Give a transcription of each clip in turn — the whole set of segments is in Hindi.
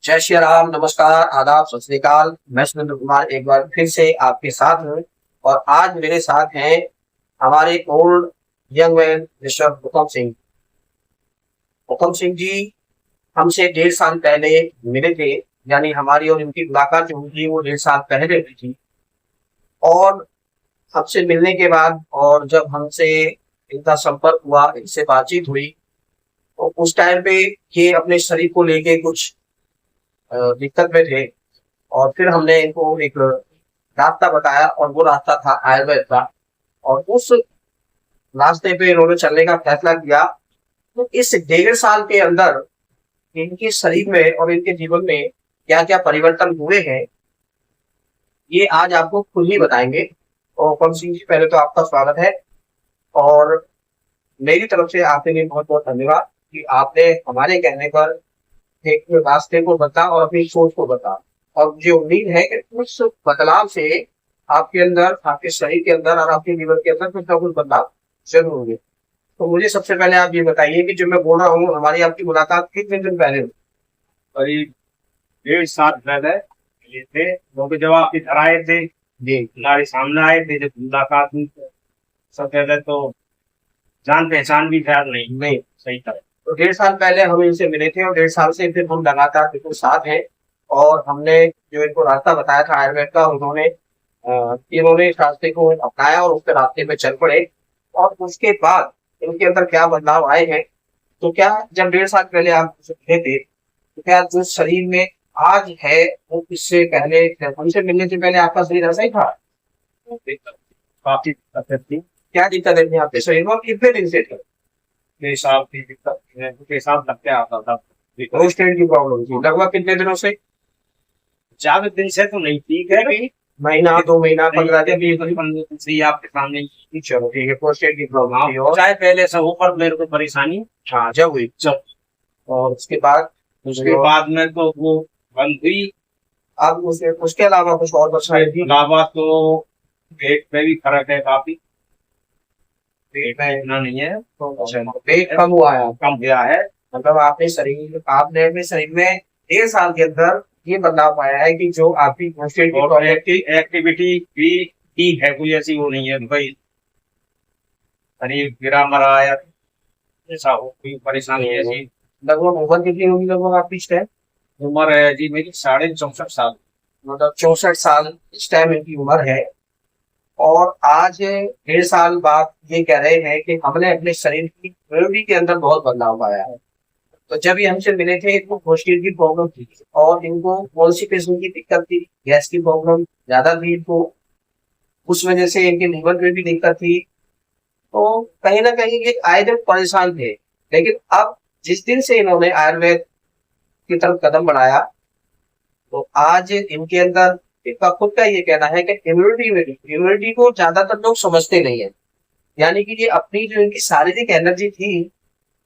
जय श्री राम, नमस्कार, आदाब, सत श्री अकाल। मैं सुरेंद्र कुमार एक बार फिर से आपके साथ हूँ। और आज मेरे साथ हैं हमारे ओल्ड यंग मैन मिस्टर हुकम सिंह। हुकम सिंह जी हमसे 1.5 साल पहले मिले थे। यानी हमारी और इनकी मुलाकात जो हुई थी वो 1.5 साल पहले हुई थी। और हमसे मिलने के बाद और जब हमसे इनका संपर्क हुआ, इनसे बातचीत हुई, तो उस टाइम पे ये अपने शरीर को लेके कुछ दिक्कत में थे। और फिर हमने इनको एक रास्ता बताया और वो रास्ता था आयुर्वेद का। और उस रास्ते पे इन्होंने चलने का फैसला किया। तो इस 1.5 साल के अंदर इनके शरीर में और इनके जीवन में क्या क्या परिवर्तन हुए हैं, ये आज आपको खुद ही बताएंगे। और कम सिंह जी, पहले तो आपका स्वागत है। और मेरी तरफ से आपके लिए बहुत बहुत धन्यवाद कि आपने हमारे कहने पर एक रास्ते को बता और अपनी सोच को बता। और मुझे उम्मीद है कि उस बदलाव से आपके अंदर, आपके शरीर के अंदर और आपके जीवन के अंदर कुछ ना कुछ बदलाव जरूर होंगे। तो मुझे सबसे पहले आप ये बताइए कि जो मैं बोल रहा हूँ, हमारी आपकी मुलाकात कितने दिन पहले हुई? करीब 1.5 साल पहले ये थे, क्योंकि जब आप इधर आए थे, जी। हमारे सामने आए थे, जब मुलाकात हुई तो सब पहले तो जान पहचान भी शायद नहीं नहीं। सही था। तो 1.5 साल पहले हम इनसे मिले थे और 1.5 साल से फिर हम लगातार बिल्कुल साथ हैं। और हमने जो इनको रास्ता बताया था आयुर्वेद का, इन्होंने इस रास्ते को अपनाया और उसके रास्ते पे चल पड़े। और उसके बाद इनके अंदर क्या बदलाव आए हैं, तो क्या जब 1.5 साल पहले आप मुझसे मिले थे, तो क्या जो शरीर में आज है वो इससे पहले, हमसे मिलने से पहले आपका शरीर ऐसा ही था? काफी दिक्कतें थी। क्या दिक्कत थी आपके शरीर में और कितने दिन से थी? पेशाब की दिक्कत थी, पेशाब लगते आता था। प्रोस्टेट की प्रॉब्लम थी लगभग कितने दिनों से? ज्यादा दिन से तो नहीं, ठीक है अभी। महीना, 2 महीना, 15 दिन? 15 दिन से ही आपके सामने ही। चलो ठीक है, प्रोस्टेट की प्रॉब्लम थी। हाँ, और चाहे पहले से हो पर मेरे को परेशानी हाँ, जब हुई। जब और उसके बाद उसके बाद में तो वो बंद हुई। अब उसके उसके अलावा कुछ और बताइए थी? अलावा तो पेट में भी फर्क है काफी। पेट में इतना नहीं है तो वेट कम हुआ है? कम गया है। मतलब आपने अपने शरीर में 1.5 साल के अंदर ये बदलाव पाया है कि जो आपकी प्रोस्टेट की और प्रॉब्लम, एक्टिविटी भी ठीक है, कोई ऐसी वो नहीं है भाई शरीर गिरा मरा या ऐसा हो कोई परेशानी ऐसी। लगभग उम्र कितनी होगी लगभग आपकी इस टाइम? उम्र है जी मेरी 64.5 साल। मतलब 64 साल इस टाइम इनकी उम्र है। और आज 1.5 साल बाद ये कह रहे हैं कि हमने अपने शरीर की इम्यूनिटी के अंदर बहुत बदलाव पाया है। तो जब ये हमसे मिले थे, इनको प्रोस्टेट की प्रॉब्लम थी और इनको कॉन्स्टिपेशन की दिक्कत थी, गैस की प्रॉब्लम ज्यादा थी इनको। उस वजह से इनके लीवर में भी दिक्कत थी। तो कहीं ना कहीं ये आए दिन परेशान थे। लेकिन अब जिस दिन से इन्होंने आयुर्वेद की तरफ कदम बढ़ाया, तो आज इनके अंदर, इनका खुद का ये कहना है कि इम्यूनिटी को ज्यादातर लोग समझते नहीं है। यानी कि ये अपनी जो इनकी शारीरिक एनर्जी थी,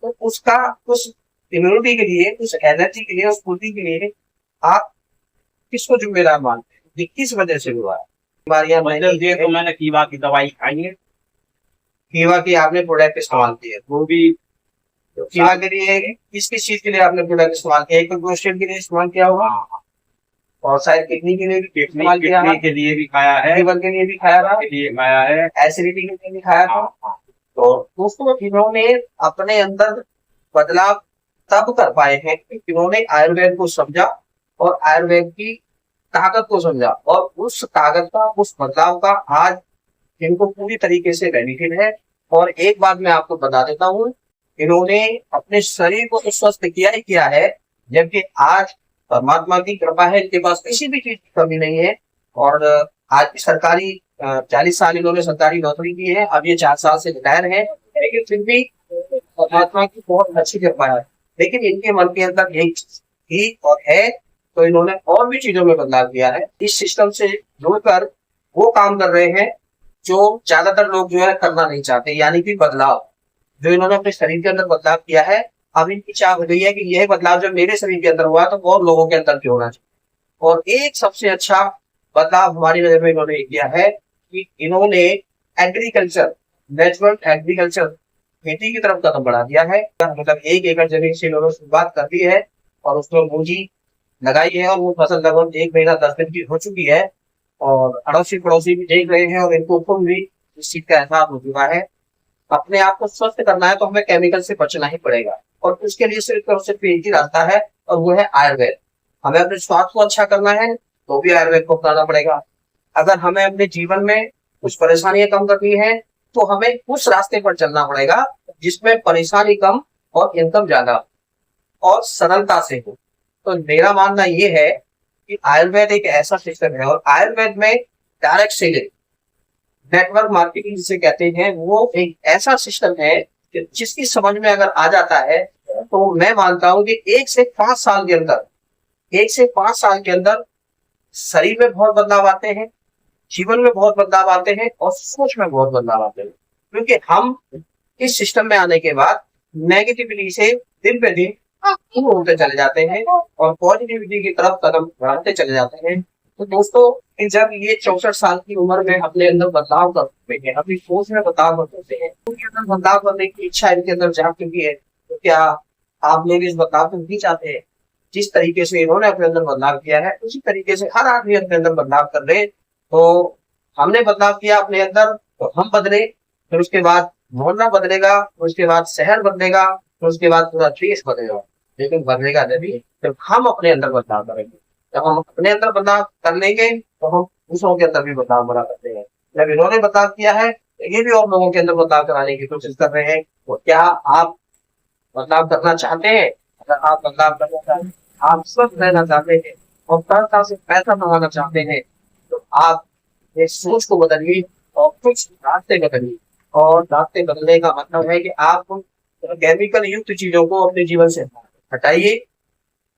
तो उसका, उस इम्यूनिटी के लिए, उस एनर्जी के लिए, उस फुर्ती के लिए आप किसको जिम्मेदार मानते हैं? ये किस वजह से हुआ है? बीमारियां मतलब ये तो मैंने कीवा की दवाई खाई है। कीवा की आपने प्रोडक्ट इस्तेमाल किए? वो भी कीवा के लिए किस किस चीज के लिए आपने प्रोडक्ट इस्तेमाल किया? एक तो प्रोस्टेट के लिए इस्तेमाल किया होगा, और शायद किडनी के लिए भी इस्तेमाल किया है, के लिए भी खाया है, लीवर के लिए भी खाया था, के लिए खाया है, एसिडिटी के लिए भी खाया था। तो दोस्तों, इन्होंने अपने अंदर बदलाव तब कर पाए हैं कि इन्होंने आयुर्वेद को समझा और आयुर्वेद की ताकत को समझा। और उस ताकत का, उस बदलाव का आज इनको पूरी तरीके से बेनिफिट है। और एक बात मैं आपको बता देता हूँ, इन्होंने अपने शरीर को तो स्वस्थ किया ही किया है, जबकि आज परमात्मा की कृपा है, इनके पास किसी भी चीज की कमी नहीं है। और आज की सरकारी 40 साल इन्होंने सरकारी नौकरी की है, अब ये 4 साल से रिटायर है। लेकिन फिर भी परमात्मा की बहुत अच्छी कृपा है। लेकिन इनके मन के अंदर एक चीज थी और है, तो इन्होंने और भी चीजों में बदलाव किया है। इस सिस्टम से जुड़कर वो काम कर रहे हैं जो ज्यादातर लोग जो है करना नहीं चाहते, यानी कि बदलाव। जो इन्होंने अपने शरीर के अंदर बदलाव किया है, अब इनकी चाह हो गई है कि यह बदलाव जब मेरे शरीर के अंदर हुआ तो और लोगों के अंदर क्यों होना चाहिए। और एक सबसे अच्छा बदलाव हमारी नजर में इन्होंने किया है कि इन्होंने एग्रीकल्चर, नेचुरल एग्रीकल्चर, खेती की तरफ कदम बढ़ा दिया है। मतलब 1 एकड़ जमीन से इन्होंने शुरुआत कर दी है और उसमें मूंजी लगाई है और वो फसल लगभग 1 महीना 10 दिन की हो चुकी है और अड़ोसी पड़ोसी भी देख रहे हैं और इनको खुद भी इस चीज का एहसास हो चुका है। अपने आप को स्वस्थ करना है तो हमें केमिकल से बचना ही पड़ेगा और उसके लिए सिर्फ और सिर्फ एक ही रास्ता है और वो है आयुर्वेद। हमें अपने स्वास्थ्य को अच्छा करना है तो भी आयुर्वेद को अपनाना पड़ेगा। अगर हमें अपने जीवन में कुछ परेशानियां कम करनी है तो हमें उस रास्ते पर चलना पड़ेगा जिसमें परेशानी कम और इनकम ज्यादा और सरलता से हो। तो मेरा मानना ये है कि आयुर्वेद एक ऐसा सिस्टम है और आयुर्वेद में डायरेक्ट सेलिंग नेटवर्क मार्केटिंग जिसे कहते हैं वो एक ऐसा सिस्टम है कि जिसकी समझ में अगर आ जाता है तो मैं मानता हूं कि 1 से 5 साल के अंदर 1 से 5 साल के अंदर शरीर में बहुत बदलाव आते हैं, जीवन में बहुत बदलाव आते हैं और सोच में बहुत बदलाव आते हैं। क्योंकि हम इस सिस्टम में आने के बाद नेगेटिविटी से दिन पे दिन दूर होते चले जाते हैं और पॉजिटिविटी की तरफ कदम बढ़ाते चले जाते हैं। तो दोस्तों जब ये 64 साल की उम्र में अपने अंदर बदलाव करते हैं, अपनी सोच में बदलाव करते हैं, उनके अंदर बदलाव करने की इच्छा इनके अंदर जाग चुकी है, तो क्या आप लोग इस बदलाव को नहीं चाहते हैं? जिस तरीके से इन्होंने अपने अंदर बदलाव किया है उसी तरीके से हर आदमी अपने अंदर बदलाव कर रहे। तो हमने बदलाव किया अपने अंदर तो हम बदले, फिर उसके बाद मोहल्ला बदलेगा, फिर उसके बाद शहर बदलेगा, फिर उसके बाद पूरा देश बदलेगा। लेकिन बदलेगा नहीं जब हम अपने अंदर बदलाव करेंगे। जब हम अपने अंदर बदलाव कर लेंगे तो हम दूसरों के अंदर भी बदलाव बना सकते हैं। जब इन्होंने बदलाव किया है तो ये भी और लोगों के अंदर बदलाव कराने की कोशिश कर रहे हैं। तो क्या आप बदलाव करना चाहते हैं? अगर आप बदलाव करना चाहते हैं, आप स्वस्थ रहना चाहते हैं और सरलता से पैसा कमाना चाहते हैं तो आप ये सोच को बदलिए और कुछ रास्ते बदलिए। और रास्ते बदलने का मतलब है कि आप केमिकल युक्त चीजों को अपने जीवन से हटाइए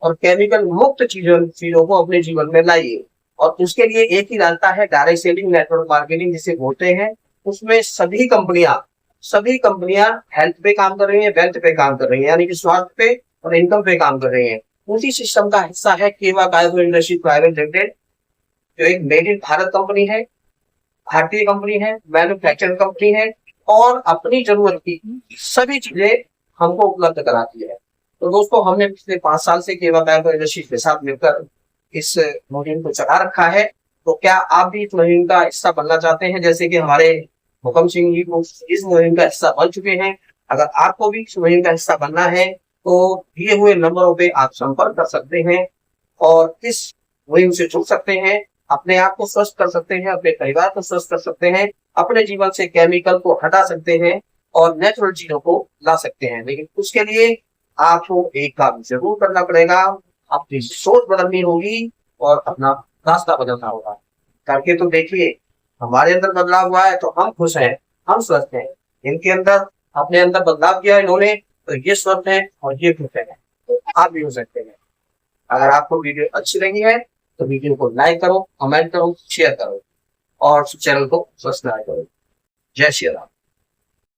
और केमिकल मुक्त चीजों चीजों को अपने जीवन में लाइए। और उसके लिए एक ही रास्ता है डायरेक्ट सेलिंग नेटवर्क मार्केटिंग जिसे बोलते हैं। उसमें सभी कंपनियां हेल्थ पे काम कर रही है, वेल्थ पे काम कर रही है, यानी कि स्वास्थ्य पे और इनकम पे काम कर रही है। उसी सिस्टम का हिस्सा है केवा कायगो इंडस्ट्री प्राइवेट लिमिटेड, जो एक मेड इन भारत कंपनी है, भारतीय कंपनी है, मैन्युफैक्चरिंग कंपनी है और अपनी जरूरत की सभी चीजें हमको उपलब्ध कराती है। तो दोस्तों हमने पिछले 5 साल से केवा कायगो इंडस्ट्री के साथ मिलकर इस मुहिम को चला रखा है। तो क्या आप भी इस मुहिम का हिस्सा बनना चाहते हैं जैसे कि हमारे हुकम सिंह जी को इस मुहिम का हिस्सा बन चुके हैं? अगर आपको भी इस मुहिम का हिस्सा बनना है तो दिए हुए नंबरों पे आप संपर्क कर सकते हैं और इस मुहिम से जुड़ सकते हैं, अपने आप को स्वस्थ कर सकते हैं, अपने परिवार को स्वस्थ कर सकते हैं, अपने जीवन से केमिकल को हटा सकते हैं और नेचुरल चीजों को ला सकते हैं। लेकिन उसके लिए आपको एक काम जरूर करना पड़ेगा, अपनी सोच बदलनी होगी और अपना रास्ता बदलना होगा। करके तो देखिए, हमारे अंदर बदलाव हुआ है तो हम खुश हैं, हम स्वस्थ हैं। इनके अंदर अपने अंदर बदलाव किया है इन्होंने तो ये स्वस्थ है और ये खुश है। तो आप भी हो सकते हैं। अगर आपको वीडियो अच्छी लगी है तो वीडियो को लाइक करो, कमेंट करो, शेयर करो और चैनल को सब्सक्राइब करो। जय श्री राम।